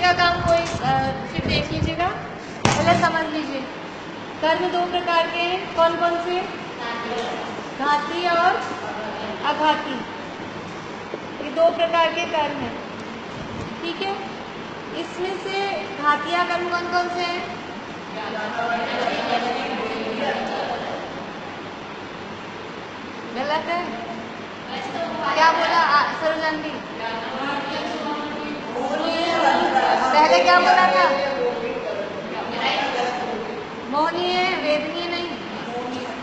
का काम कोई फिर देख लीजिएगा, पहले समझ लीजिए। कर्म दो प्रकार के हैं, कौन कौन से? घाती और अघाती, ये दो प्रकार के कर्म हैं, ठीक है। इसमें से घातिया कर्म कौन कौन से हैं? गलत है, क्या बोला सरोजनी? पहले क्या बोला था? मोहनीय, वेदनीय नहीं।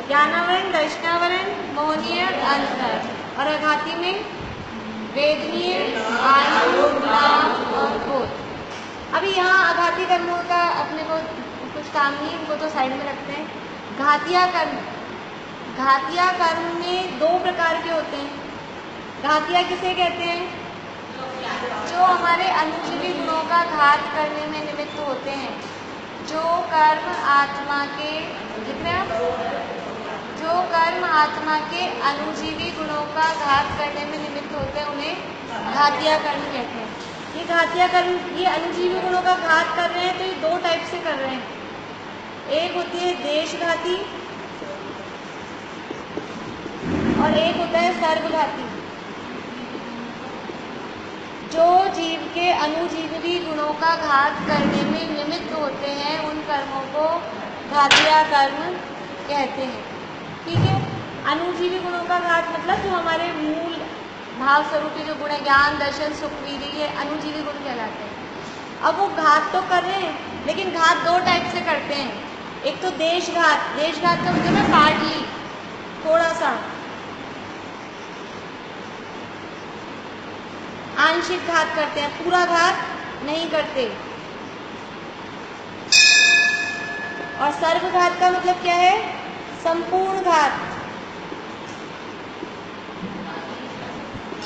ज्ञानावरण, दर्शनावरण, मोहनीय, अंतर। और अघाती में वेदनीय, आयु, नाम और बोध। अभी यहाँ अघाती कर्मों का अपने को कुछ काम नहीं, इनको तो साइड में रखते हैं। घातिया कर्म, घातिया कर्म में दो प्रकार के होते हैं। घातिया किसे कहते हैं? जो हमारे अनुजीवी गुणों का घात करने में निमित्त होते हैं। जो कर्म आत्मा के, जितने जो कर्म आत्मा के अनुजीवी गुणों का घात करने में निमित्त होते हैं, उन्हें घातिया कर्म कहते हैं। ये घातिया कर्म, ये अनुजीवी गुणों का घात कर रहे हैं तो ये दो टाइप से कर रहे हैं। एक होती है देशघाती और एक होता है सर्वघाती। जो जीव के अनुजीवी गुणों का घात करने में निमित्त होते हैं, उन कर्मों को घातिया कर्म कहते हैं, ठीक है। अनुजीवी गुणों का घात मतलब जो हमारे मूल भाव स्वरूपी जो गुण है, ज्ञान, दर्शन, सुख, वीर्य, ये अनुजीवी गुण कहलाते हैं। अब वो घात तो कर रहे हैं, लेकिन घात दो टाइप से करते हैं। एक तो देशघात, देशघात का मतलब है पार्टली, थोड़ा सा। आंशिक घात करते हैं, पूरा घात नहीं करते। और सर्वघात का मतलब क्या है? संपूर्ण घात,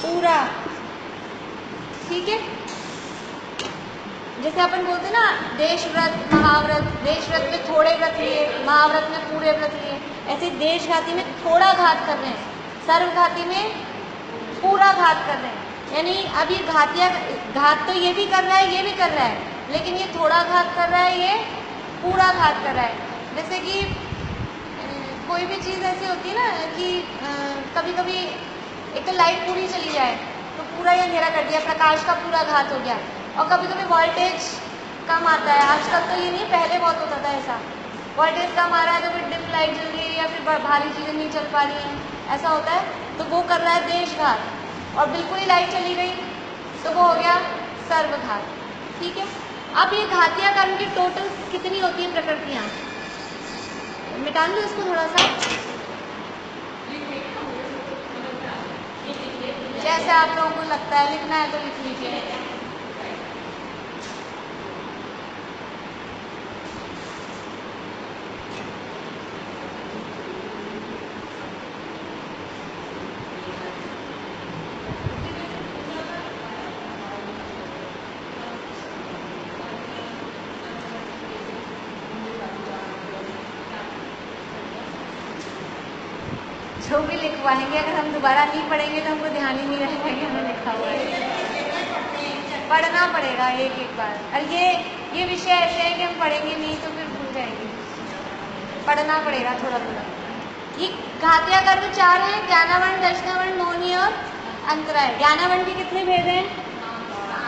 पूरा, ठीक है। जैसे अपन बोलते हैं ना, देश व्रत, महाव्रत, देश व्रत में थोड़े व्रत लिए, महाव्रत में पूरे व्रत लिए, ऐसे देशघाती में थोड़ा घात कर रहे हैं, सर्वघाती में पूरा घात कर रहे हैं। यानी अभी घातिया घात तो ये भी कर रहा है, ये भी कर रहा है, लेकिन ये थोड़ा घात कर रहा है, ये पूरा घात कर रहा है। जैसे कि कोई भी चीज़ ऐसी होती है ना कि कभी कभी एक तो लाइट पूरी चली जाए तो पूरा ही अंधेरा कर दिया, प्रकाश का पूरा घात हो गया। और कभी कभी वोल्टेज कम आता है, आजकल तो ये नहीं, पहले बहुत होता था ऐसा, वोल्टेज कम आ रहा है तो फिर डिम लाइट जल रही है या फिर भारी चीज़ें नहीं चल पा रही हैं, ऐसा होता है, तो वो कर रहा है देशघात। और बिल्कुल ही लाइट चली गई तो वो हो गया सर्वघात, ठीक है। अब ये घातिया कर्म की टोटल कितनी होती है प्रकृतियाँ? मिटान लो इसको थोड़ा सा, जैसे आप लोगों को लगता है लिखना है तो लिख लीजिए। जो भी लिखवाएंगे, अगर हम दोबारा नहीं पढ़ेंगे तो हमको ध्यान ही नहीं रहेगा कि हमने लिखा हुआ है। पढ़ना पड़ेगा एक एक बार। और ये विषय ऐसे हैं कि हम पढ़ेंगे नहीं तो फिर भूल जाएंगे, पढ़ना पड़ेगा थोड़ा थोड़ा। ये घातिया कर्म चार हैं, ज्ञानावरण, दर्शनावरण, मोहनीय और अंतराय। ज्ञानावरण के कितने भेद हैं?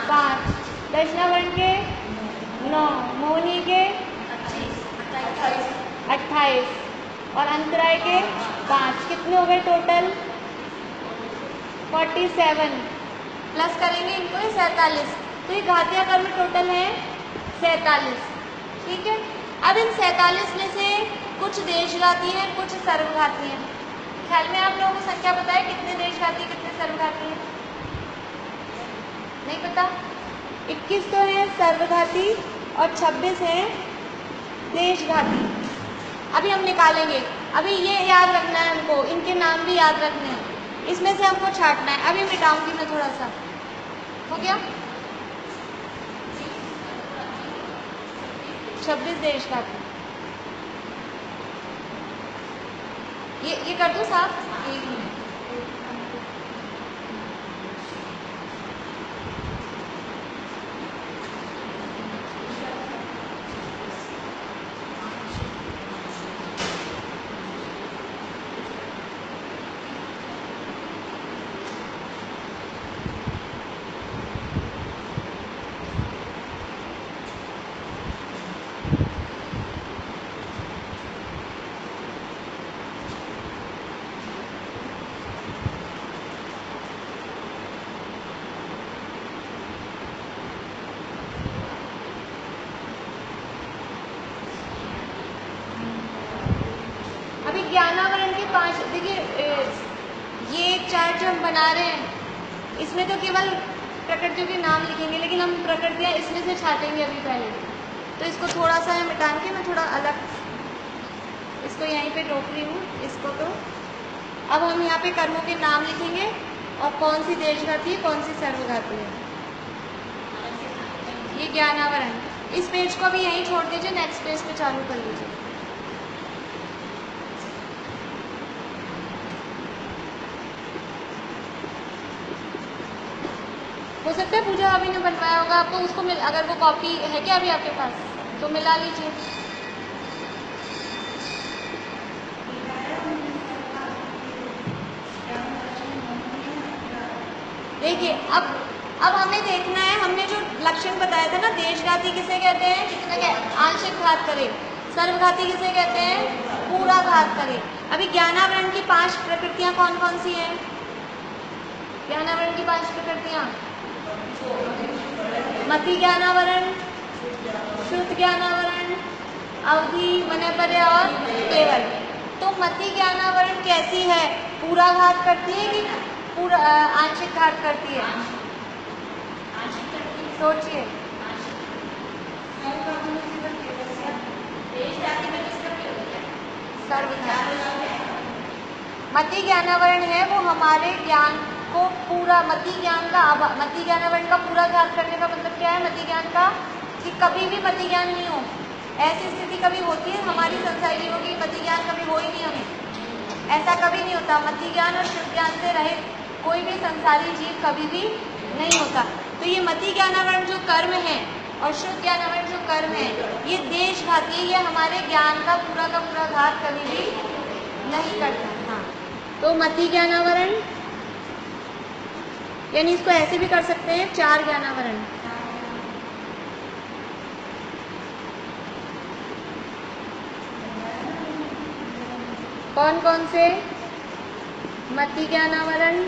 5। दर्शनावरण के 9, मोहनीय के 28 और अंतराय के 5। कितने हो गए टोटल? 47। प्लस करेंगे इनको 47, तो ये घातिया कर्म टोटल है 47, ठीक है। अब इन 47 में से कुछ देशघाती हैं, कुछ सर्वघाती हैं। ख्याल में आप लोगों को संख्या पता है कितने देशघाती कितने सर्वघाती हैं? नहीं पता? 21 तो है सर्वघाती और 26 है देशघाती। अभी हम निकालेंगे, अभी ये याद रखना है हमको, इनके नाम भी याद रखने हैं, इसमें से हमको छांटना है। अभी मिटाऊंगी मैं थोड़ा सा, हो गया? 26 देशघाती, ये कर दूं साफ? एक मिनट, ज्ञानावरण के 5, देखिए ये चार्ट जो हम बना रहे हैं इसमें तो केवल प्रकृतियों के नाम लिखेंगे, लेकिन हम प्रकृतियाँ इसमें से छाटेंगे अभी पहले। तो इसको थोड़ा सा मिटा के मैं थोड़ा अलग इसको यहीं पे रोक रही हूँ इसको। तो अब हम यहाँ पे कर्मों के नाम लिखेंगे और कौन सी देशघाती है कौन सी सर्वघाती है। ये ज्ञानावरण, इस पेज को भी यहीं छोड़ दीजिए, नेक्स्ट पेज पे चालू कर लीजिए। हो सकता है पूजा अभी ने बनवाया होगा आपको, उसको अगर वो कॉपी है क्या अभी आपके पास तो मिला लीजिए। देखिए अब हमें देखना है, हमने जो लक्षण बताया था ना, देशघाती किसे कहते हैं, किसने आंशिक घात करे, सर्वघाती किसे कहते हैं, पूरा घात करे। अभी ज्ञानावरण की 5 प्रकृतियां कौन कौन सी हैं? ज्ञानावरण की 5 प्रकृतियां, मति ज्ञानावरण, शुद्ध ज्ञानावरण, अवधि, मनयपर्य और केवल। तो मति ज्ञानावरण कैसी है, पूरा घात करती है कि पूरा आंशिक घात करती है? सोचिए। मति ज्ञानावरण है वो हमारे ज्ञान को पूरा, मति ज्ञानावरण का पूरा घात करने का मतलब क्या है मति ज्ञान का, कि कभी भी मति ज्ञान नहीं हो। ऐसी स्थिति कभी होती है हमारी संसारी जीवों की, मति ज्ञान कभी हो ही नहीं हमें, ऐसा कभी नहीं होता। मति ज्ञान और शुद्ध ज्ञान से रहित कोई भी संसारी जीव कभी भी नहीं होता। तो ये मति ज्ञानावरण जो कर्म है और शुद्ध ज्ञानावरण जो कर्म है ये देशघाती है, ये हमारे ज्ञान का पूरा घात कभी भी नहीं करता। हाँ, तो मति ज्ञानावरण, यानी इसको ऐसे भी कर सकते हैं 4 ज्ञानावरण। कौन कौन से? मति ज्ञानावरण,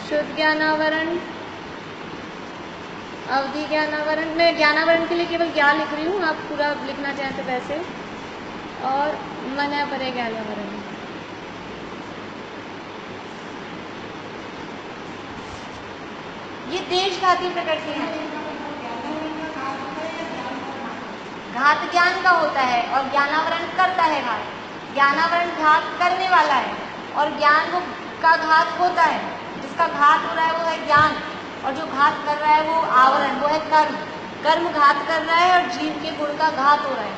शुद्ध ज्ञानावरण, अवधि ज्ञानावरण। मैं ज्ञानावरण के लिए केवल ज्ञान लिख रही हूँ, आप पूरा लिखना चाहें तो वैसे, और मनयपर्य ज्ञानावरण। ये देशघाती प्रकृति है। घात ज्ञान का होता है और ज्ञानावरण करता है घात। ज्ञानावरण घात करने वाला है और ज्ञान वो का घात होता है। जिसका घात हो रहा है वो है ज्ञान, और जो घात कर रहा है वो आवरण, वो है कर्म। कर्म घात कर रहा है और जीव के गुण का घात हो रहा है।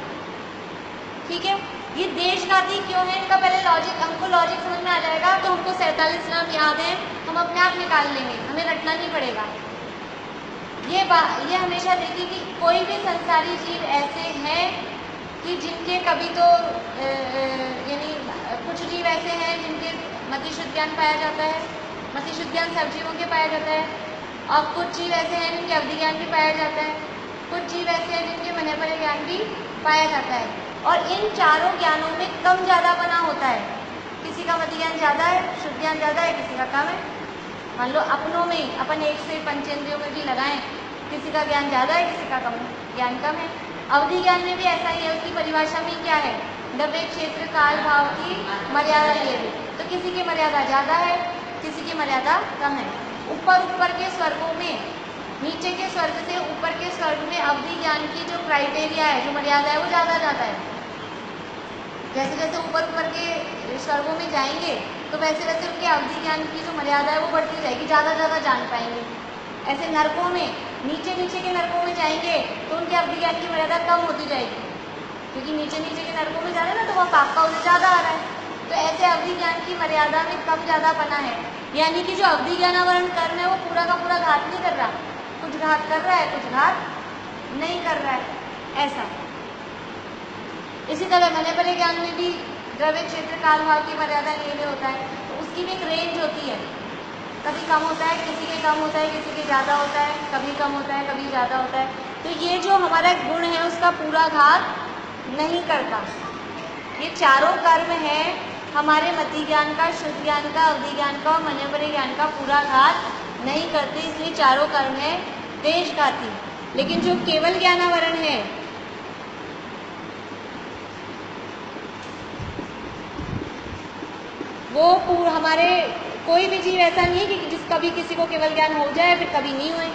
ठीक है, ये देशघाती क्यों है, इनका पहले लॉजिक, हमको लॉजिक समझ में आ जाएगा तो हमको 47 नाम याद है, हम अपने आप निकाल लेंगे, हमें रटना नहीं पड़ेगा। ये हमेशा देखिए कि कोई भी संसारी जीव ऐसे हैं कि जिनके कभी तो यानी कुछ जीव ऐसे हैं जिनके मति शुद्ध ज्ञान पाया जाता है, मति शुद्ध ज्ञान सब जीवों के पाया जाता है, और कुछ जीव ऐसे हैं जिनके अवधि ज्ञान भी पाया जाता है, कुछ जीव ऐसे हैं जिनके मनयपर्य ज्ञान भी पाया जाता है। और इन चारों ज्ञानों में कम ज़्यादा बना होता है। किसी का मति ज्ञान ज़्यादा है, शुद्ध ज्ञान ज़्यादा है, किसी का कम है। मान लो अपनों में अपन 1 से पंचेंद्रियों में भी लगाएं, किसी का ज्ञान ज़्यादा है, किसी का कम ज्ञान कम है। अवधि ज्ञान में भी ऐसा ही है, उसकी परिभाषा में क्या है, द्रव्य क्षेत्र काल भाव की मर्यादा लिए हुए। तो किसी की मर्यादा ज़्यादा है, किसी की मर्यादा कम है। ऊपर के स्वर्गों में, नीचे के स्वर्ग से ऊपर के स्वर्ग में अवधि ज्ञान की जो क्राइटेरिया है, जो मर्यादा है, वो ज़्यादा जाता है। जैसे जैसे ऊपर के स्वर्गों में जाएंगे तो वैसे वैसे उनके अवधि ज्ञान की जो मर्यादा है वो बढ़ती जाएगी, ज़्यादा जान पाएंगे। ऐसे नरकों में, नीचे के नरकों में जाएंगे तो उनके अवधि ज्ञान की मर्यादा कम होती जाएगी, क्योंकि नीचे के नरकों में जा रहे हैं ना, तो वहाँ पाप का उन्हें ज़्यादा आ रहा है। तो ऐसे अवधि ज्ञान की मर्यादा में कम ज़्यादा बना है। यानी कि जो अवधि ज्ञानावरण कर्म है वो पूरा का पूरा घात नहीं कर रहा, कुछ घात कर रहा है, कुछ घात नहीं कर रहा है, ऐसा। इसी तरह मनयपर्य ज्ञान में भी द्रव्य क्षेत्र काल भाव की मर्यादा लिए हुए होता है, तो उसकी भी एक रेंज होती है। कभी कम होता है, किसी के कम होता है, किसी के ज़्यादा होता है, कभी कम होता है, कभी ज़्यादा होता है। तो ये जो हमारा गुण है उसका पूरा घात नहीं करता। ये चारों कर्म है हमारे मति ज्ञान का, शुद्ध ज्ञान का, अवधि ज्ञान का और मनयपर्य ज्ञान का पूरा घात नहीं करते, इसलिए चारों कर्म है देशघाती। लेकिन जो केवल ज्ञानावरण है वो हमारे कोई भी जीव ऐसा नहीं है कि कभी किसी को केवल ज्ञान हो जाए फिर कभी नहीं हुए।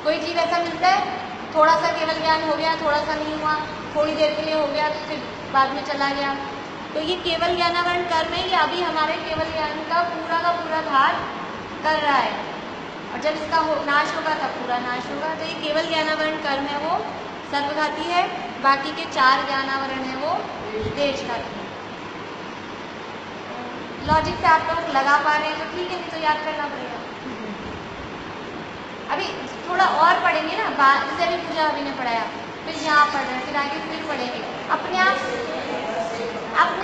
कोई जीव ऐसा मिलता है थोड़ा सा केवल ज्ञान हो गया, थोड़ा सा नहीं हुआ, थोड़ी देर के लिए हो गया फिर बाद में चला गया। तो ये केवल ज्ञानावरण कर्म है, ये अभी हमारे केवल ज्ञान का पूरा घात कर रहा है, और जब इसका नाश होगा तब पूरा नाश होगा। तो ये केवल ज्ञानावरण कर्म है वो सर्वघाती है, बाकी के 4 ज्ञानावरण है वो देशघाती है। लॉजिक से आप लोग लगा पा रहे हैं तो ठीक है, नहीं तो याद करना पड़ेगा। अभी थोड़ा और पढ़ेंगे ना, जैसे अभी पूजा अभी ने पढ़ाया, फिर यहाँ पढ़ रहे हैं, फिर आगे फिर पढ़ेंगे। अपने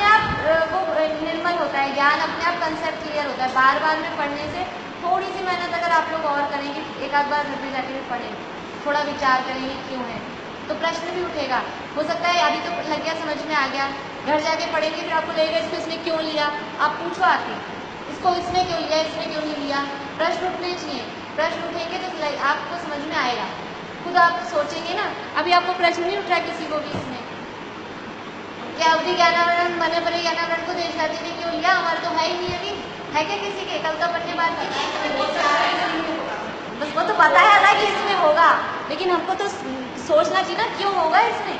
आप वो निर्मल होता है ज्ञान, अपने आप कंसेप्ट क्लियर होता है। बार बार में पढ़ने से थोड़ी सी मेहनत अगर आप लोग और करेंगे, एक आध बार घर पे जाके भी पढ़ेंगे, थोड़ा विचार करेंगे क्यों है, तो प्रश्न भी उठेगा। हो सकता है अभी तो लग गया, समझ में आ गया, घर जाके पढ़ेंगे फिर आपको लगेगा इसको इसने क्यों लिया। आप पूछो आके, इसको इसने क्यों लिया, इसने क्यों नहीं लिया। प्रश्न उठने चाहिए, प्रश्न उठेंगे तो आपको समझ में आएगा, खुद आप सोचेंगे ना। अभी आपको प्रश्न नहीं उठ रहा किसी को भी इसमें, क्या अवधि ज्ञानावरण मने परे ज्ञानावरण को देशघाती ने क्यों लिया, हमारे तो है ही नहीं अभी, है क्या किसी के, कल का पढ़ने बाद बस वो तो पता है ना कि इसमें होगा, लेकिन हमको तो सोचना चाहिए ना क्यों होगा इसमें।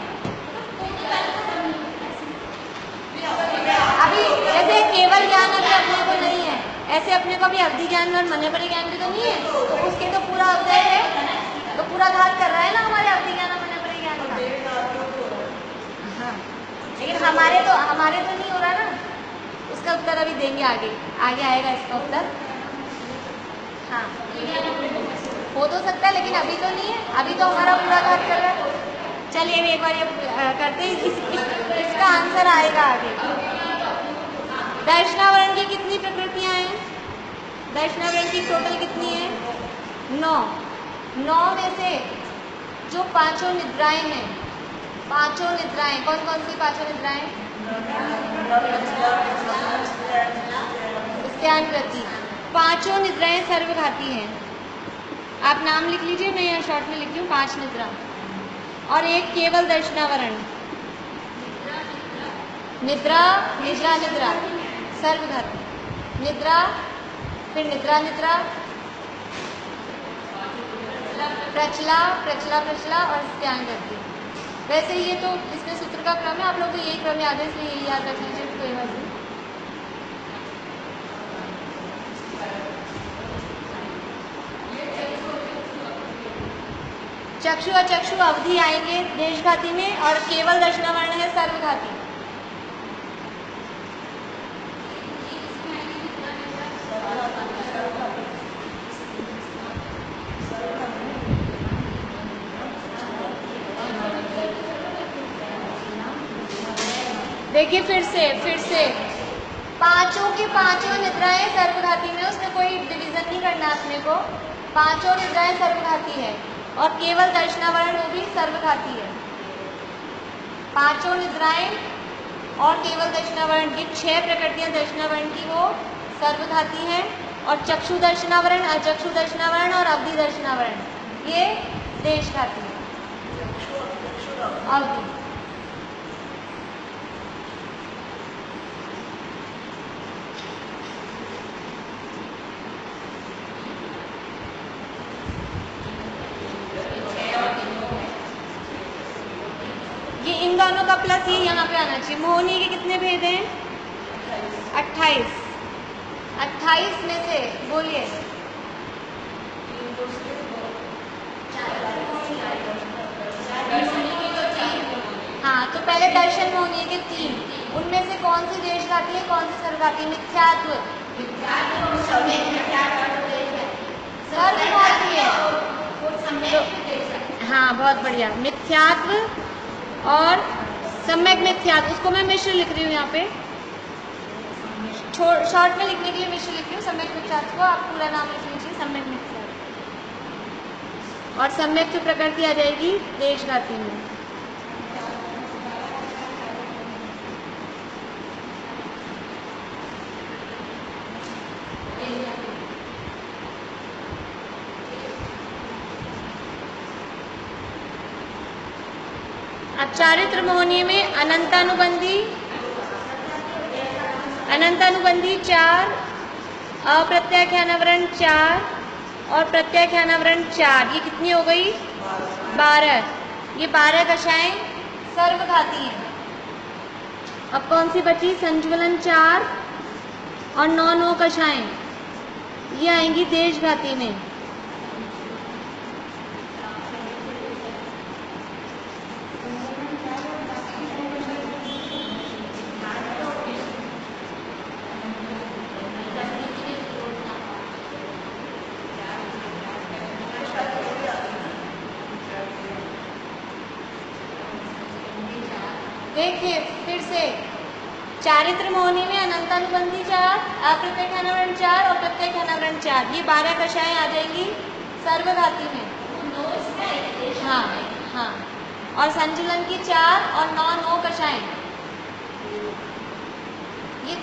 अभी जैसे केवल ज्ञान अभी अपने को नहीं है, ऐसे अपने को भी अवधि ज्ञान और मने परे ज्ञान भी तो नहीं है, तो उसके तो पूरा अवधि है, तो पूरा घात कर रहा है ना हमारे अवधि ज्ञान और मने परे ज्ञान का। हाँ, लेकिन हमारे तो नहीं हो रहा ना। उसका उत्तर अभी देंगे, आगे आएगा इसका उत्तर। हाँ, हो तो सकता है लेकिन अभी तो नहीं है, अभी तो हमारा पूरा घात कर रहा है। चलिए अभी एक बार ये करते हैं, इसका आंसर आएगा आगे। दर्शनावरण की कितनी प्रकृतियां हैं? दर्शनावरण की टोटल कितनी है? 9 में से जो 5 निद्राएं हैं, 5 निद्राएं कौन कौन सी 5 निद्राएं? स्त्यान कृति, 5 निद्राएं सर्वघाती हैं। आप नाम लिख लीजिए, मैं यहाँ शॉर्ट में लिख रही हूँ। 5 निद्रा और एक केवल दर्शनावरण। निद्रा सर्वघाती, निद्रा, फिर निद्रा, प्रचला और स्त्यान कृति। वैसे ये तो इसमें सूत्र का क्रम है, आप लोग तो यही क्रम याद है इसलिए यही याद रख लीजिए, कोई बात नहीं। चक्षु अचक्षु अवधि आएंगे देशघाती में, और केवल दर्शनावरण है सर्वघाती। देखिए फिर से 5 की 5 निद्राएं सर्वघाती में, उसमें कोई डिवीजन नहीं करना अपने को। 5 निद्राएं सर्वघाती है और केवल दर्शनावरण वो भी सर्वघाती है। 5 निद्राएं और केवल दर्शनावरण की 6 प्रकृतियां दर्शनावरण की वो सर्वघाती हैं, और चक्षु दर्शनावरण, अचक्षु दर्शनावरण और अवधि दर्शनावरण ये देशघाती है। अवधि इन दोनों का प्लस ये यहाँ पे आना चाहिए। मोहनी के कितने भेद हैं? 28 में से बोलिए। हाँ, तो पहले दर्शन मोहनी के 3, उनमें से कौन सी देशघाती है, कौन सी सर्वघाती? मिथ्यात्व सर्वघाती है। हाँ, बहुत बढ़िया। मिथ्यात्व और सम्यक मिथ्यात्व, उसको मैं मिश्र लिख रही हूँ यहाँ पे, शॉर्ट में लिखने के लिए मिश्र लिख रही हूँ। सम्यक मिथ्यात्व को आप पूरा नाम लिख लीजिए, सम्यक मिथ्यात्व, और सम्यक प्रकृति आ जाएगी देशघाती में। अब चारित्र मोहनी में अनंतानुबंधी, अनंतानुबंधी 4, अप्रत्याख्यानावरण 4 और प्रत्याख्यानावरण 4, ये कितनी हो गई? 12। ये 12 कक्षाएं सर्वघाती हैं। अब कौन सी बची? संज्वलन 4 और 9 कक्षाएं, ये आएंगी देशघाती में। देखिए फिर से, चारित्र मोहिनी में अनंतानुबंधी 4, अप्रत्याख्यानावरण 4 और प्रत्याख्यानावरण 4, ये 12 कक्षाएं आ जाएंगी सर्वघाती में। हाँ हाँ, और संचलन की 4 और 9 कक्षाएं, ये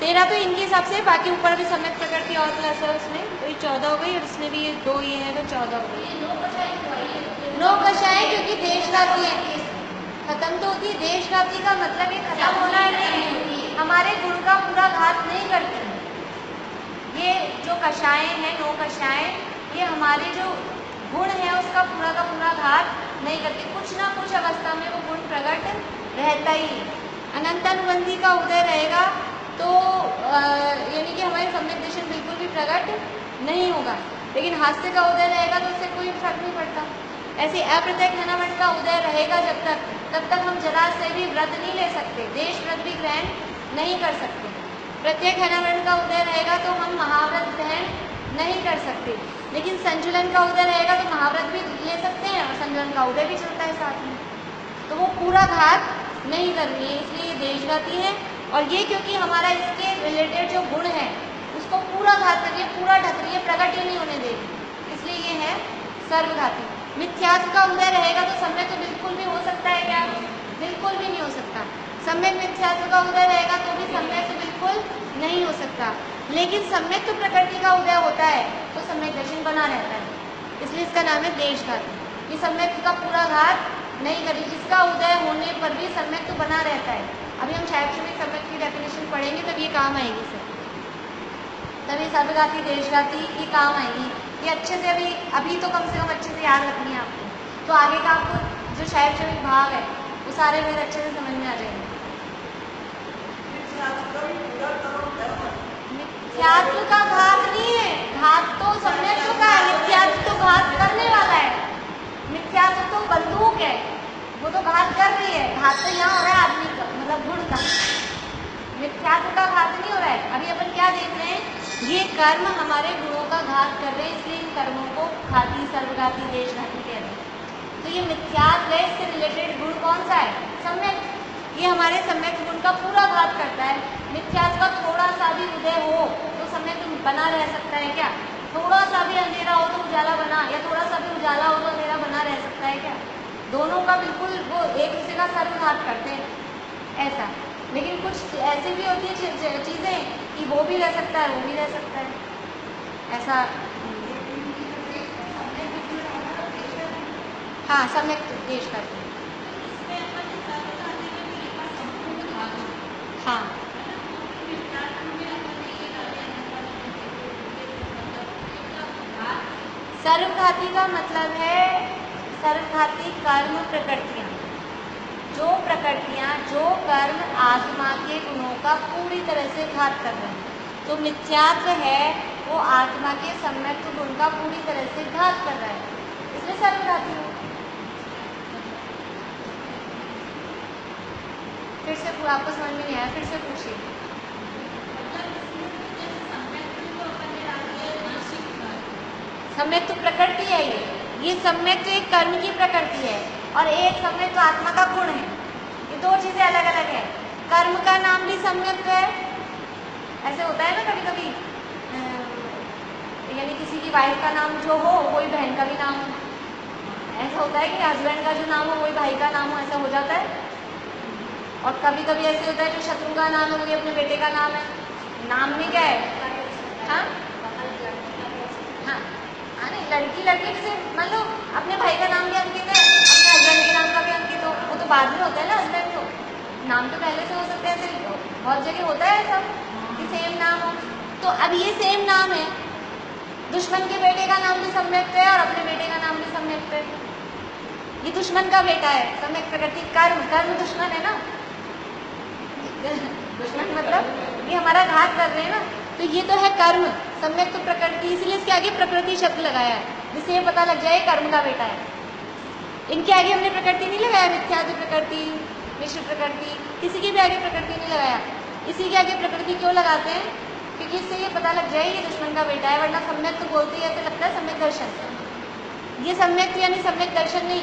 13 तो इनके हिसाब से। बाकी ऊपर भी सम्यक प्रकृति और क्लास है, उसमें तो ये 14 हो गई, और इसमें भी ये 2 ये है तो 14 हो गई। 9 कक्षाएं क्योंकि देशघाती है, खत्म तो होती है। देशघाती का मतलब ये खत्म होना नहीं, हमारे गुण का पूरा घात नहीं करती। ये जो कक्षाएं हैं, 9 कक्षाएं, ये हमारे जो गुण है उसका पूरा का पूरा घात नहीं करती। कुछ ना कुछ अवस्था में वो गुण प्रकट रहता ही है। अनंतानुबंधी का उदय रहेगा तो यानी कि हमारे सम्यक दर्शन बिल्कुल भी प्रकट नहीं होगा, लेकिन हास्य का उदय रहेगा तो उससे कोई फर्क नहीं पड़ता। ऐसे अप्रत्याख्यानावरण का उदय रहेगा जब तक, तब तक हम जलाशय भी व्रत नहीं ले सकते, देश व्रत भी ग्रहण नहीं कर सकते। प्रत्याख्यानावरण का उदय रहेगा तो हम महाव्रत ग्रहण नहीं कर सकते, लेकिन संचलन का उदय रहेगा तो महाव्रत भी ले सकते हैं और संचलन का उदय भी चलता है साथ में, तो वो पूरा घात नहीं कर रही है, इसलिए ये देशघाती है। और ये क्योंकि हमारा इसके रिलेटेड जो गुण है उसको पूरा घात कर रही है, पूरा ढक रही है, प्रकट ही नहीं होने देगी, इसलिए ये है सर्वघाती। मिथ्यात्व का उदय रहेगा तो सम्यक तो बिल्कुल भी हो सकता है क्या? बिल्कुल भी नहीं हो सकता। सम्यक मिथ्यात्व का उदय रहेगा तो भी सम्यक तो बिल्कुल नहीं हो सकता, लेकिन सम्यक तो प्रकृति का उदय होता है तो सम्यक दर्शन बना रहता है, इसलिए इसका नाम है देशघाती। ये सम्यक का पूरा घात नहीं करी, इसका उदय होने पर भी सम्यक तो बना रहता है। अभी हम शैक्षणिक सम्यक की डेफिनेशन पढ़ेंगे तब ये काम आएगी सर, तब ये सर्वघाती देशघाती ये काम आएगी। ये अच्छे से अभी तो कम से कम अच्छे से याद रखनी है आपको, तो आगे का आपको जो शैक्षणिक भाग है वो सारे मेरे अच्छे से समझ में आ जाएंगे। मिथ्यात्व का घात नहीं है, घात तो सम्यक का है, मिथ्यात्व तो घात करने वाला है। मिथ्यात्व तो बंदूक है, वो तो घात कर रही है, घात तो यहाँ हो रहा है आदमी का, मतलब गुण का। मिथ्यात्व का घात नहीं हो रहा है। अभी अपन क्या देख रहे हैं, ये कर्म हमारे गुणों का घात कर रहे हैं, इसलिए इन कर्मों को घाती, सर्वघाती, देशघाती कह रहे हैं। तो ये मिथ्यात्व है, इससे रिलेटेड गुण कौन सा है? सम्यक। ये हमारे सम्यक गुण का पूरा घात करता है। मिथ्यात्व का थोड़ा सा भी उदय हो तो सम्यक बना रह सकता है क्या? थोड़ा सा भी अंधेरा हो तो उजाला बना, या थोड़ा सा भी उजाला हो तो अंधेरा बना रह सकता है क्या? दोनों का बिल्कुल वो एक दूसरे का सर्वघात करते हैं ऐसा। लेकिन कुछ ऐसी भी होती है चीज़ें कि वो भी रह सकता है, वो भी रह सकता है ऐसा। हाँ, सम्यक देश करते हैं। हाँ, सर्वघाती का मतलब है सर्वघाती कर्म प्रकृतियाँ, जो प्रकृतियाँ, जो कर्म आत्मा के गुणों का पूरी तरह से घात कर रहे हैं। तो मिथ्यात्व है वो आत्मा के सम्यक गुण का पूरी तरह से घात कर रहा है, इसलिए सर्वघाती है। फिर से आपको समझ में नहीं आया, फिर से पूछिए। सम्यक तो प्रकृति है, ये सम्यक तो एक कर्म की प्रकृति है और एक सम्यक तो आत्मा का गुण है। ये दो चीजें अलग अलग है। कर्म का नाम भी सम्यक है, ऐसे होता है ना कभी कभी, यानी किसी की वाइफ का नाम जो हो वही बहन का भी नाम हो, ऐसा होता है कि हस्बैंड का जो नाम हो वही भाई का नाम हो, ऐसा हो जाता है। और कभी कभी ऐसे होता है जो शत्रु का नाम है वही अपने बेटे का नाम है। नाम में क्या है? हाँ हाँ हाँ, नहीं, लड़की जैसे मान लो अपने भाई का नाम भी अंकित है, अपने हस्बैंड के नाम का भी अंकित हो, वो तो बाद में होता है ना हस्बैंड को। नाम तो पहले से हो सकते हैं, ऐसे बहुत जगह होता है ऐसा कि सेम नाम हो। तो अब ये सेम नाम है, दुश्मन के बेटे का नाम भी सम्यक्त है और अपने बेटे का नाम भी सम्यक्त है। ये दुश्मन का बेटा है, सम्यक प्रकृति कर्म, कर्म दुश्मन है ना दुश्मन मतलब ये हमारा घात कर रहे हैं ना, तो ये तो है कर्म, सम्यक तो प्रकृति, इसलिए इसके आगे प्रकृति शब्द लगाया है, जिससे ये पता लग जाए कर्म का बेटा है। इनके आगे हमने प्रकृति नहीं लगाया, मिथ्यादि प्रकृति, मिश्र प्रकृति, किसी के भी आगे प्रकृति नहीं लगाया। इसी के आगे प्रकृति क्यों लगाते हैं? क्योंकि इससे ये पता लग जाए ये दुश्मन का बेटा है, वरना सम्यक तो बोलते ही ऐसे लगता है सम्यक दर्शन। ये सम्यक यानी सम्यक दर्शन नहीं,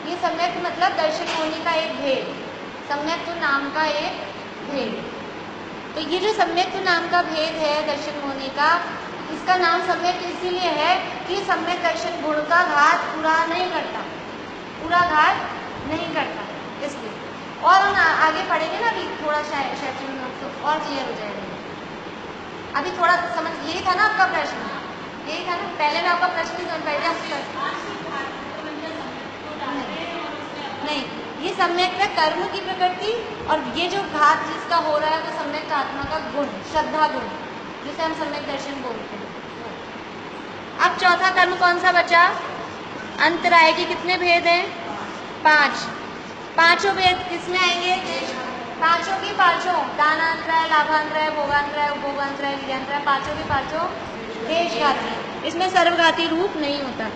ये सम्यक मतलब दर्शन होने का एक भेद, सम्यक तो नाम का एक भेद। तो ये जो सम्यक नाम का भेद है दर्शन होने का, इसका नाम सम्यक इसीलिए है कि सम्यक दर्शन गुण का घात पूरा नहीं करता, पूरा घात नहीं करता, इसलिए। और हम आगे पढ़ेंगे ना अभी थोड़ा शैक्षणिक नोट तो और क्लियर हो जाएगा। अभी थोड़ा समझ, यही था ना आपका प्रश्न, यही था ना, पहले मैं आपका प्रश्न नहीं समझ पाई। नहीं, ये सम्यक है कर्म की प्रकृति, और ये जो घात जिसका हो रहा है वो सम्यक आत्मा का गुण, श्रद्धा गुण, जिसे हम सम्यक दर्शन बोलते हैं। अब चौथा कर्म कौन सा बचा? अंतराय के कितने भेद हैं? 5। पांचों भेद किसमें आएंगे? पांचों की पांचों, दानांतराय, लाभांतराय, भोगांतराय, उपभोगांतराय, विजयांतराय, पांचों की पांचों देशघाती। इसमें सर्वघाती रूप नहीं होता।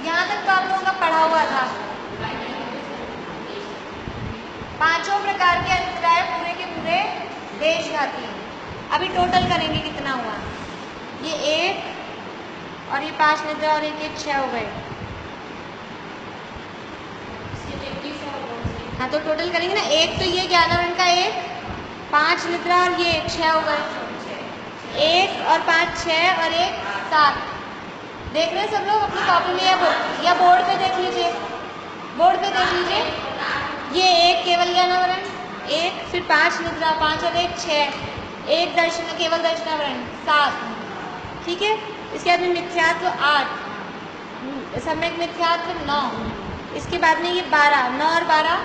यहाँ तक तो आप लोगों का पढ़ा हुआ था। पांचों प्रकार के अंतराय पूरे के पूरे देशघाती हैं। अभी टोटल करेंगे कितना हुआ? ये 1 और ये 5 निद्रा और एक 6 हो गए। हाँ तो टोटल करेंगे ना, 1 तो ये ज्ञानावरण का 1, 5 निद्रा और ये 6 हो गए। 1 और 5 6 और 1 7। देख रहे हैं सब लोग अपनी कॉपी में या बोर्ड पे देख लीजिए, बोर्ड पे देख लीजिए। ये 1 केवल ज्ञानावरण 1, फिर 5 निद्रा, 5 और 1 6, 1 दर्शन केवल दर्शनावरण 7, ठीक है। इसके बाद में मिथ्यात्व 8, सम्यक मिथ्यात्व 9, इसके बाद में ये 12, 9 और 12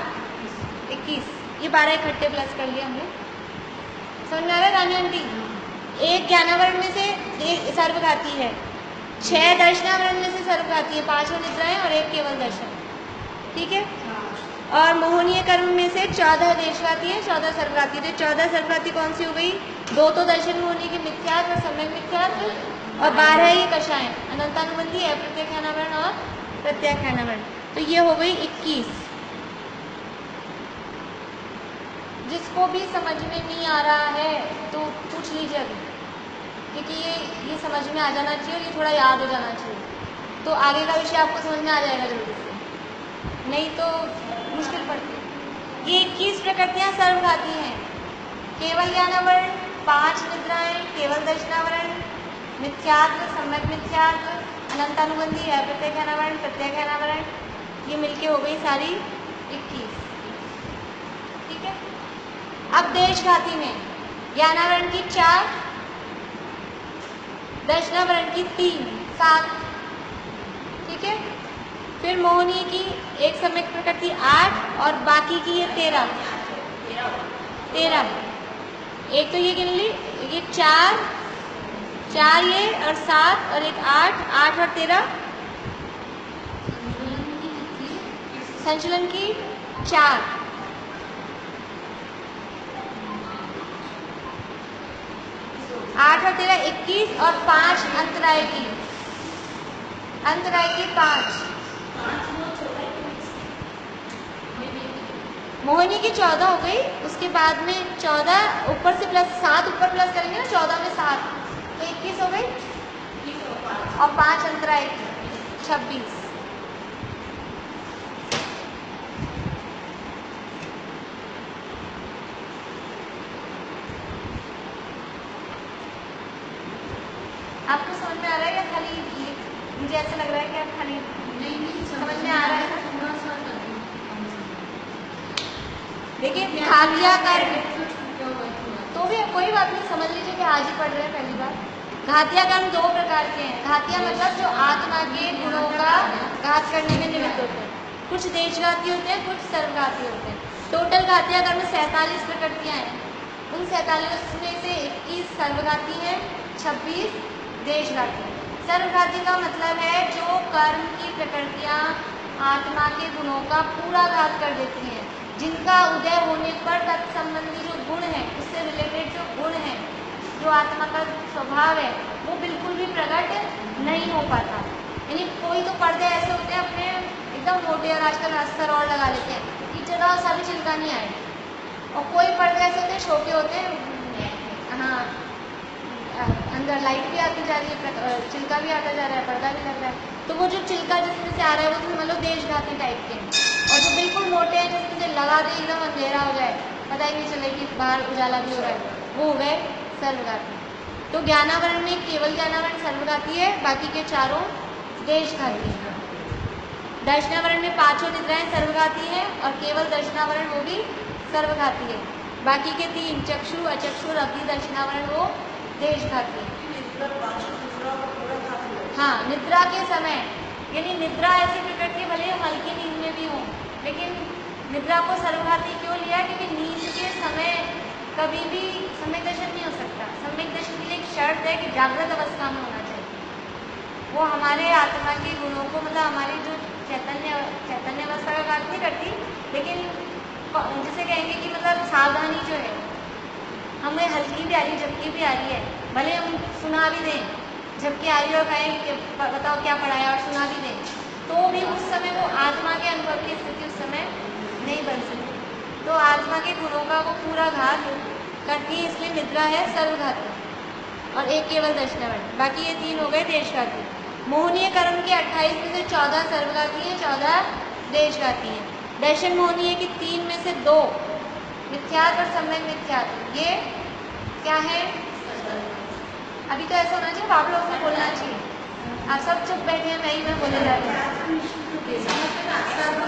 21, ये 12 इकट्ठे प्लस कर लिया हमने। समझ में आ रहा है रानी आंटी? 1 ज्ञानावरण में से सर्वघाती है, 6 दर्शनावरण में से सर्वघाती है, 5 निद्राएं और 1 केवल दर्शन, ठीक है। और मोहनीय कर्म में से 14 देशघाती है, 14 सर्वघाती है। 14 सर्वघाती कौन सी हो गई? 2 तो दर्शन मोहनी की मिथ्यात्व और सम्यक मिथ्यात्व, और 12 ये कषाएं, अनंतानुबंधी, अप्रत्याख्यानावरण और प्रत्याख्यानावरण। तो ये हो गई 21। जिसको भी समझ में नहीं आ रहा है तो पूछ लीजिए अभी, क्योंकि ये समझ में आ जाना चाहिए और ये थोड़ा याद हो जाना चाहिए, तो आगे का विषय आपको समझ में आ जाएगा जल्दी से, नहीं तो मुश्किल पड़ती है। ये 21 प्रकृतियाँ सर्वघाती हैं। केवल ज्ञानावरण, 5 निद्राएं, केवल दर्शनावरण, मिथ्यात्व, सम्यक मिथ्यात्व, अनंतानुबंधी, अप्रत्याख्यानावरण, प्रत्याख्यानावरण, ये मिलके हो गई सारी 21, ठीक है। अब देशघाती में ज्ञानावरण की 4, दर्शनावरण की 3 7, ठीक है। फिर मोहनी की एक सम्यक प्रकृति 8 और बाकी की ये 13। एक तो ये गिन ली, ये 4 ये और 7 और एक 8 और 13, संचलन की 4, 8 और 13 21 और 5 अंतराय की 5, मोहिनी की 14 हो गई। उसके बाद में 14 ऊपर से प्लस 7 ऊपर प्लस करेंगे ना, 14 में 7 तो 21 हो गई, और 5 अंतराय की 26। आपको समझ में आ रहा है या खाली मुझे ऐसा लग रहा है कि आप खाली नहीं समझ में आ रहा है ना? देखिए घातिया कर्म तो भी कोई बात नहीं, समझ लीजिए कि आज ही पढ़ रहे हैं पहली बार। घातिया कर्म दो प्रकार के हैं। घातिया मतलब जो आत्मा के गुणों का घात करने में निमित्त होते हैं। कुछ देशघाती होते हैं, कुछ सर्वघाती होते हैं। टोटल घातिया कर्म 47 प्रकृतियाँ हैं। उन 47 में से 21 सर्वघाती हैं, 26 देशघाती हैं। सर्वघाती का मतलब है जो कर्म की प्रकृतियाँ आत्मा के गुणों का पूरा घात कर देती हैं, जिनका उदय होने पर तत्संबंधी जो गुण है, उससे रिलेटेड जो गुण है, जो आत्मा का स्वभाव है, वो बिल्कुल भी प्रकट नहीं हो पाता। यानी कोई तो पर्दे ऐसे होते हैं अपने एकदम मोटे, और आजकल अस्तर और लगा लेते हैं कि जरा सा भी छिलका नहीं आए, और कोई पर्दे ऐसे होते हैं छोटे होते हैं, हाँ अंदर लाइट भी आती जा रही है, छिलका भी आता जा रहा है, पर्दा भी लग रहा है। तो वो जो छिलका जिसमें से आ रहा है वो तो मतलब देशघाती टाइप के हैं, और जो बिल्कुल मोटे हैं जिसमें लगा दे एकदम अंधेरा हो जाए, पता ही नहीं चले कि बाहर उजाला भी हो रहा है, वो हो गए सर्वघाती। तो ज्ञानावरण में केवल ज्ञानावरण सर्वघाती है, बाकी के चारों देशघाती हैं। दर्शनावरण में पांचों निद्राएं सर्वघाती हैं, और केवल दर्शनावरण वो भी सर्वघाती है। बाकी के 3 चक्षु, अचक्षु और अवधि दर्शनावरण वो देशघाती है। हाँ, निद्रा के समय, यानी निद्रा ऐसी प्रकृति भले हल्की नींद में भी हो, लेकिन निद्रा को सर्वघाती क्यों लिया? क्योंकि नींद के समय कभी भी सम्यक दर्शन नहीं हो सकता। सम्यक दर्शन के लिए एक शर्त है कि जागृत अवस्था में होना चाहिए। वो हमारे आत्मा के गुणों को, मतलब हमारी जो चैतन्य अवस्था का घात नहीं करती, लेकिन जिसे कहेंगे कि मतलब सावधानी जो है, हमें हल्की भी आ रही, झपकी भी आ रही है, भले हम सुना भी दें, झपकी आ रही और कहें कि बताओ क्या पढ़ाया, और सुना भी दें, तो भी उस समय वो आत्मा के अनुभव की स्थिति उस समय नहीं बन सकती। तो आत्मा के गुणों का वो पूरा घात करती है, इसलिए निद्रा है सर्वघाती, और एक केवल दर्शनावरण। बाकी ये 3 हो गए देशघाती। मोहनीय कर्म के 28 में से 14 सर्वघाती हैं, 14 देशघाती हैं। दर्शन मोहनीय की 3 में से 2 मिथ्यात्व और सम्यक मिथ्यात्व, ये क्या है? अभी तो ऐसा होना चाहिए, आप लोग से बोलना चाहिए। आप सब चुप बैठे हैं, मैं बोले जा रही हूँ,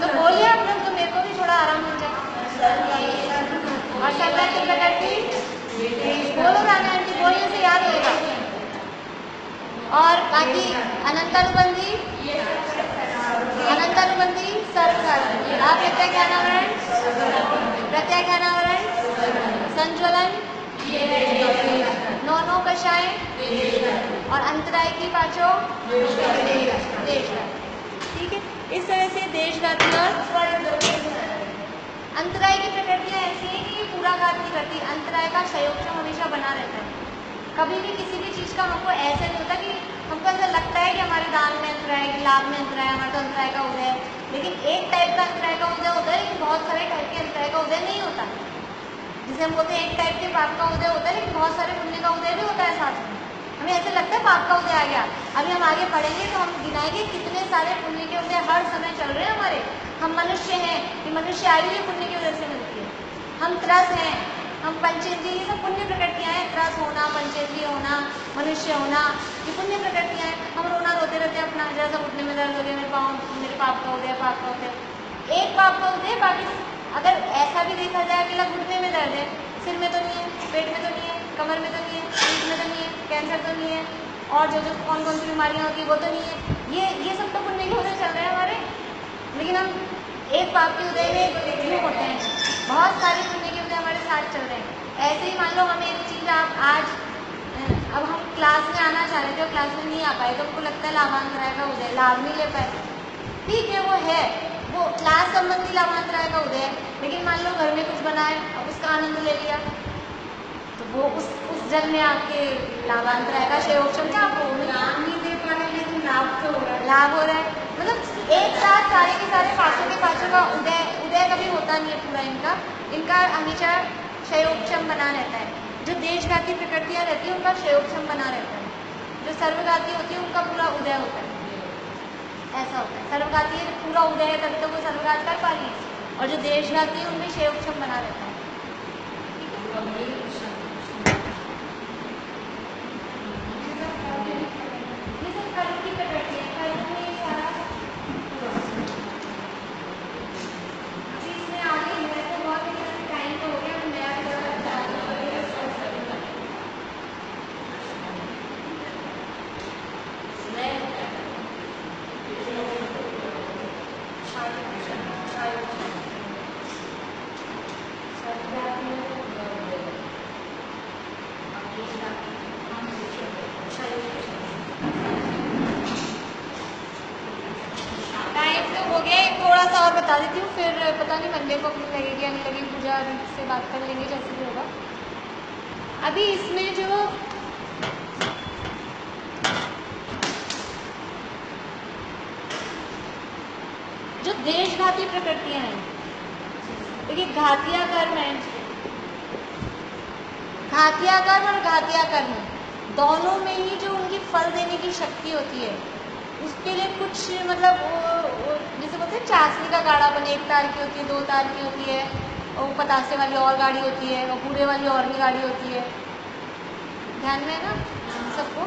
तो बोलिए आप लोग, तो मेरे को भी थोड़ा आराम मिल जाए। और सम्यक की प्रकृति बोलो, राना आंटी बोलने से याद होगा। और बाकी अनंतानुबंधी सर्वघाती। आप प्रत्याख्यानावरण, संज्वलन, 9 कषाय और अंतराय की 5 देशघाती। ठीक है, इस तरह से देशघाती और अंतराय की प्रकृतियाँ ऐसी हैं कि ये पूरा घात नहीं करती। अंतराय का क्षयोक्षम हमेशा बना रहता है। कभी भी किसी भी चीज़ का हमको ऐसा नहीं होता कि हमको ऐसा लगता है कि हमारे दान में अंतराय, लाभ में अंतराय, हमारा तो अंतराय का उदय है, लेकिन एक टाइप का अंतराय का उदय होता है, लेकिन बहुत सारे टाइप के अंतराय का उदय नहीं होता। जिसे हम बोलते हैं एक टाइप के पाप का उदय होता है, लेकिन बहुत सारे पुण्य का उदय भी होता है साथ में। हमें ऐसे लगता है पाप का उदय आ गया, अभी हम आगे पढ़ेंगे तो हम गिनाएंगे कितने सारे पुण्य के उदय हर समय चल रहे हैं हमारे। हम मनुष्य हैं, ये मनुष्य आयु ही पुण्य की वजह से मिलती है। हम त्रस हैं, हम पंचेंद्रिय, ये सब पुण्य प्रकृतियाँ हैं। त्रस होना, पंचेंद्रिय होना, मनुष्य होना, ये पुण्य प्रकृतियाँ हैं। हम रोना रोते रहते हैं, अपना जरा सा घुटने में दर्द हो गया, मेरे पाँव, मेरे पाप का उदय, पाप का उदय। एक पाप का उदय, बाकी अगर ऐसा भी देखा जाए अकेला घुटने में दर्द है, सिर में तो नहीं है, पेट में तो नहीं है, कमर में तो नहीं है, पीठ में तो नहीं है, कैंसर तो नहीं है, और जो कौन कौन सी बीमारियाँ होती है वो तो नहीं है। ये सब तो पुण्य के उदय चल रहे हैं हमारे, लेकिन हम एक पाप के उदय में क्यों होते हैं? बहुत सारे पुण्य के उदय हमारे साथ चल रहे हैं। ऐसे ही मान लो हमें एक चीज़ आप आज, अब हम क्लास में आना चाह रहे थे और क्लास में नहीं आ पाए, तो हमको लगता है लाभांतराय का उदय, लाभ नहीं ले पाए। ठीक है, वो है, वो क्लास संबंधी लाभांतराय का उदय है। लेकिन मान लो घर में कुछ बनाए, अब उसका आनंद ले लिया, तो वो उस जल में आपके लाभांतराय का क्षयोक्षम क्या आपको लाभ नहीं दे पा रहे, लेकिन लाभ तो हो रहा है, लाभ हो रहा है। मतलब एक साथ सारे के सारे पाँचों के पाँचों का उदय कभी होता नहीं है पूरा। इनका हमेशा क्षयोक्षम बना रहता है। जो देशघाती प्रकृतियाँ रहती है उनका क्षयोक्षम बना रहता है, जो सर्वघाती होती है उनका पूरा उदय होता है। ऐसा होता है, सर्वघाती है पूरा उदय है तभी तो वो सर्वघात कर पा रही है, और जो देशघाती है उनमें क्षयोक्षम बना रहता है। थोड़ा सा और बता देती हूँ, फिर पता नहीं मंडे को अपनी लगेगी या नहीं लगेगी, पूजा से बात कर लेंगे जैसे भी होगा। अभी इसमें जो देशघाती प्रकृतियां हैं, देखिए घातिया कर्म है, घातिया कर्म और घातिया कर्म दोनों में ही जो उनकी फल देने की शक्ति होती है, उसके लिए कुछ मतलब जैसे बोलते हैं चाशनी का गाढ़ा बने, 1 तार की होती है, 2 तार की होती है, और पतासे वाली और गाड़ी होती है, और बूढ़े वाली और भी गाड़ी होती है, ध्यान में है ना सबको।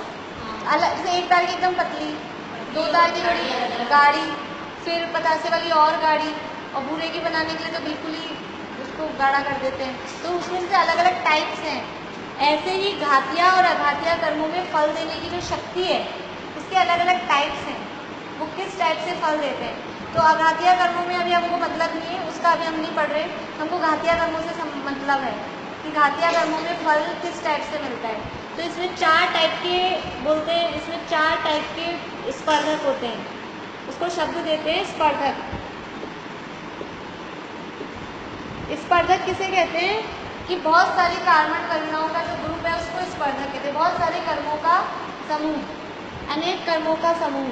अलग जैसे 1 तार की एकदम पतली, 2 तार की थोड़ी गाड़ी, फिर पतासे वाली और गाड़ी, और बूढ़े की बनाने के लिए तो बिल्कुल ही उसको गाढ़ा कर देते हैं। तो उसमें से अलग अलग टाइप्स हैं। ऐसे ही घातिया और अघातिया कर्मों में फल देने की जो शक्ति है, उसके अलग अलग टाइप्स हैं, वो किस टाइप से फल देते हैं। तो अघातिया कर्मों में अभी हमको मतलब नहीं है, उसका अभी हम नहीं पढ़ रहे, हमको घातिया कर्मों से मतलब है कि घातिया कर्मों में फल किस टाइप से मिलता है। तो इसमें 4 टाइप के बोलते हैं, इसमें 4 टाइप के स्पर्धक होते हैं, उसको शब्द देते हैं स्पर्धक। स्पर्धक किसे कहते हैं कि बहुत सारी कार्बन परिणामों का जो ग्रुप है उसको स्पर्धक कहते हैं। बहुत सारे कर्मों का समूह, अनेक कर्मों का समूह।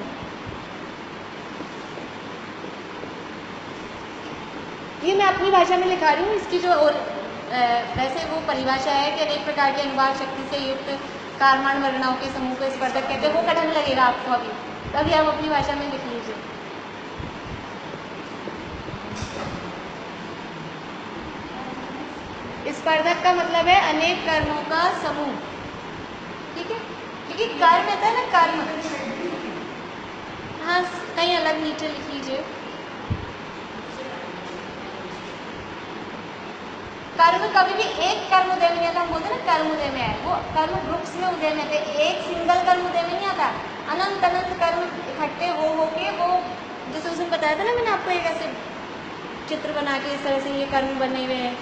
ये मैं अपनी भाषा में लिखा रही हूँ, इसकी जो वैसे वो परिभाषा है कि अनेक प्रकार की अनुभाग शक्ति से युक्त कार्बन वर्णाओं के समूह को स्पर्धक कहते हैं, वो कठिन लगेगा आपको अभी आप अपनी भाषा में लिख लीजिए। स्पर्धक का मतलब है अनेक कर्मों का समूह, ठीक है, क्योंकि कर्म होता है ना, कर्म, हाँ कहीं अलग नीचे लिख लीजिए। कर्म कभी भी एक कर्म उदय में नहीं आता, हम बोलते हैं ना कर्म उदय में है, वो कर्म ग्रुप्स में उदय में आते, एक सिंगल कर्म उदय में नहीं आता, अनंत अनंत कर्म इकट्ठे हो के वो, जैसे उसमें बताया था ना मैंने आपको, एक ऐसे चित्र बना के इस तरह से ये कर्म बने हुए हैं,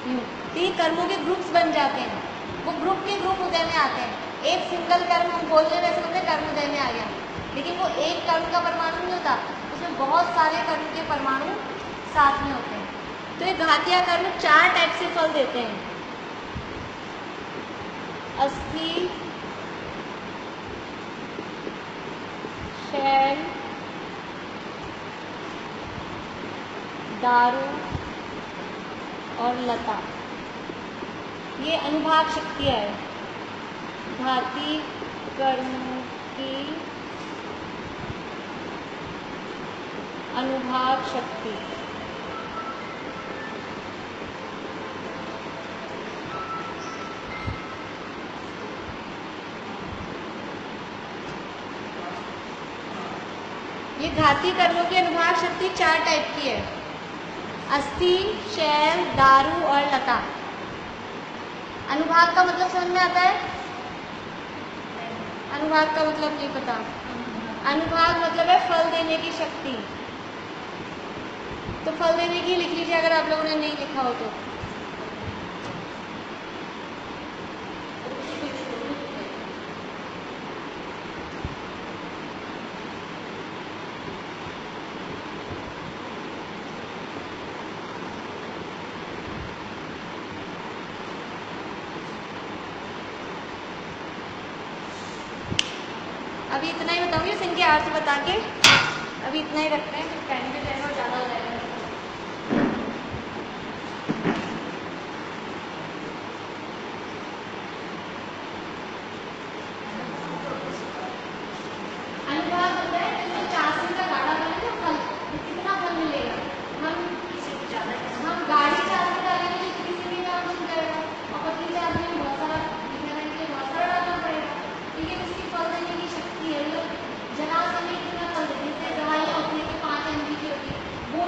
तो ये कर्मों के ग्रुप्स बन जाते हैं, वो ग्रुप के ग्रुप उदय में आते हैं। एक सिंगल कर्म हम बोल रहे वैसे बोलते कर्म उदय में आ गया, लेकिन वो एक कर्म का परमाणु नहीं होता, उसमें बहुत सारे कर्म के परमाणु साथ में होते हैं। तो ये घातिया कर्म 4 टाइप से फल देते हैं। अस्थि, शैल, दारू और लता, ये अनुभाग शक्तियाँ है, घाती कर्मों की अनुभाग शक्ति। ये घाती कर्मों की अनुभाग शक्ति 4 टाइप की है, अस्थि, शैल, दारू और लता। अनुभाग का मतलब समझ में आता है? अनुभाग का मतलब नहीं पता। अनुभाग मतलब है फल देने की शक्ति, तो फल देने की लिख लीजिए अगर आप लोगों ने नहीं लिखा हो तो। अभी इतना ही बताऊंगी, इनके अर्थ बता के अभी इतना ही रखते हैं, फिर टाइम भी जाएगा और ज़्यादा हो जाएगा। वो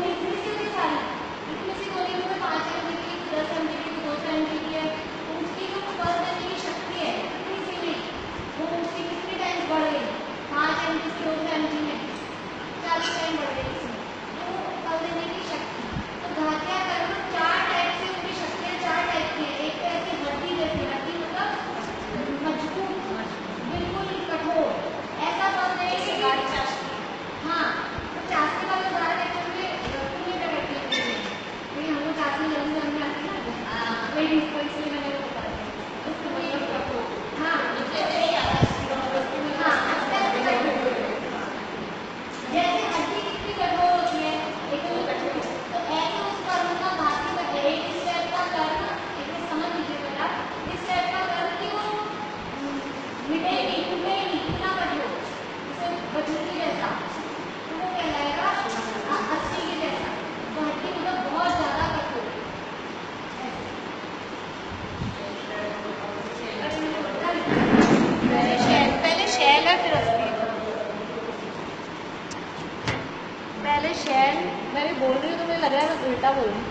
पहले शैल, मैं भी बोल रही हूँ तो मुझे लग रहा है मैं उल्टा बोल रही हूँ।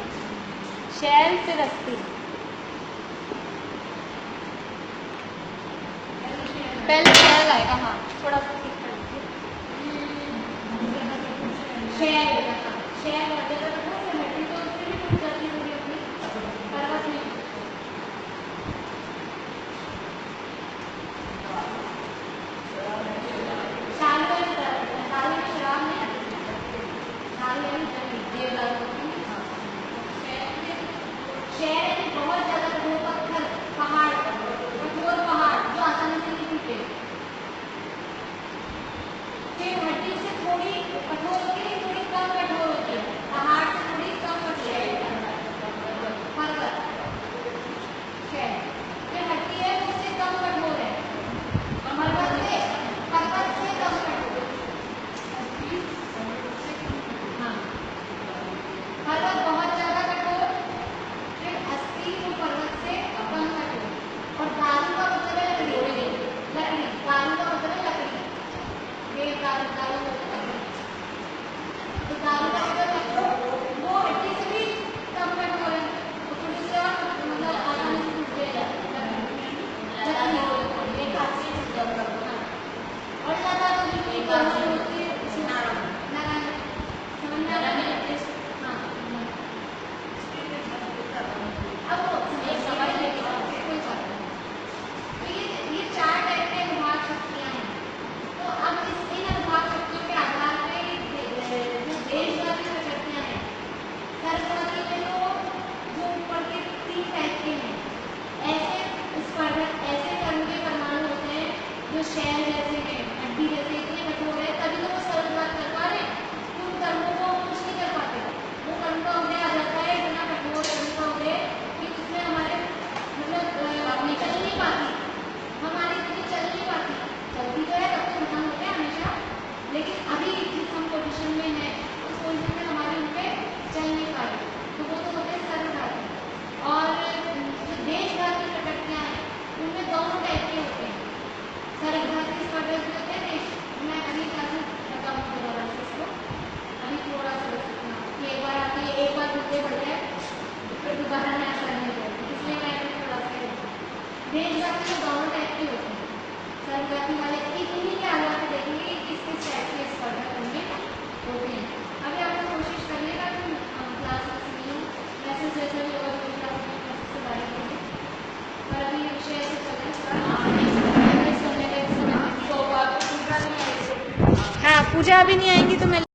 शैल फिर अस्थि। पहले शैल आएगा, हाँ थोड़ा सा ठीक कर लीजिए। शैल, शैल हर जगह रखना, सिमेट्री तो उससे भी टूट जाती होगी अपनी पर्वत में। शाल में शाल में शराब में, शाल में भी ये शहर में बहुत ज्यादा कठोर पत्थर, पहाड़, कठोर पहाड़ जो आसानी से नहीं टूटे। फिर हड्डी से थोड़ी कठोर होती है, थोड़ी कम कठोर होती है, पहाड़ से थोड़ी कम कठोर है पर्वत। शहर फिर हड्डी है उससे कम कठोर है, पर्वत से कम कठोर। हाँ, पर्वत बहुत ज्यादा कठोर, फिर अस्थि वो पर्वत से कम कठोर। और दारू का मतलब है लकड़ी, लकड़ी, दारू का मतलब है लकड़ी, ये दारू, दारू लकड़ी। तो दारू का मतलब वो हड्डी से भी कम कठोर है, तो थोड़ी सी और मतलब आसानी से टूट जाएगा लकड़ी, एक हाथ से टूट जाएगा। हाँ, और ज्यादा तो बिल्कुल कमजोर होती है, नारायण समझ में आ रहा है। हाँ, अब एक समझ लेगी कोई बात नहीं। तो ये 4 टाइप के अनुभाग शक्तियाँ हैं। तो अब इन अनुभाग शक्तियों के आधार पे जो देशव्यापी प्रकृतियाँ हैं, सर्वव्यापी में तो जो ऊपर के 3 टाइप के हैं, ऐसे स्पर्धक, ऐसे कर्म के परमाणु होते हैं जो शैल जैसे हैं, हड्डी जैसे इतने कठोर है, तभी तो वो सर्वव्यापी कर पा रहे हैं। उन कर्मों को हम कुछ नहीं कर पाते, वो कर्म का उदय आ जाता है, इतना कठोर कर्म का उदय कि उसमें हमारे मतलब निकल नहीं पाती, हमारी इतनी चल नहीं पाती, चलती तो है, तब तो खत्म होते हैं हमेशा, लेकिन अभी जिस हम पोजिशन में है उस पोजिशन में हमारी उन पर चल नहीं पा रही, तो वो तो होते हैं सर्वघाती। और जो देशव्यापी प्रकृतियाँ हैं उनमें दोनों टाइप के होते हैं, सर्वघाती स्पर्धक जो होते हैं देश, मैं अगली क्लास में बताऊँगी दोबारा से इसको, अभी थोड़ा सा बस इतना कि एक बार आके एक बार मुद्दे बढ़ जाए फिर दोबारा मैं ऐसा नहीं करती, इसलिए मैं थोड़ा सा देशव्यापी में दोनों टाइप के होते हैं। सर्वव्यापी वाले इन्हीं के आधार पर देखेंगे कि किस किस टाइप के स्पर्धक उनमें होते हैं। अभी आप लोग कोशिश करिएगा कि क्लास में समझो, मैसेज जैसे भी होगा तो क्लासेस से बाहर करेंगे, पर अभी विषय ऐसे चल रहा है। हाँ, पूजा अभी नहीं आएंगी तो मैं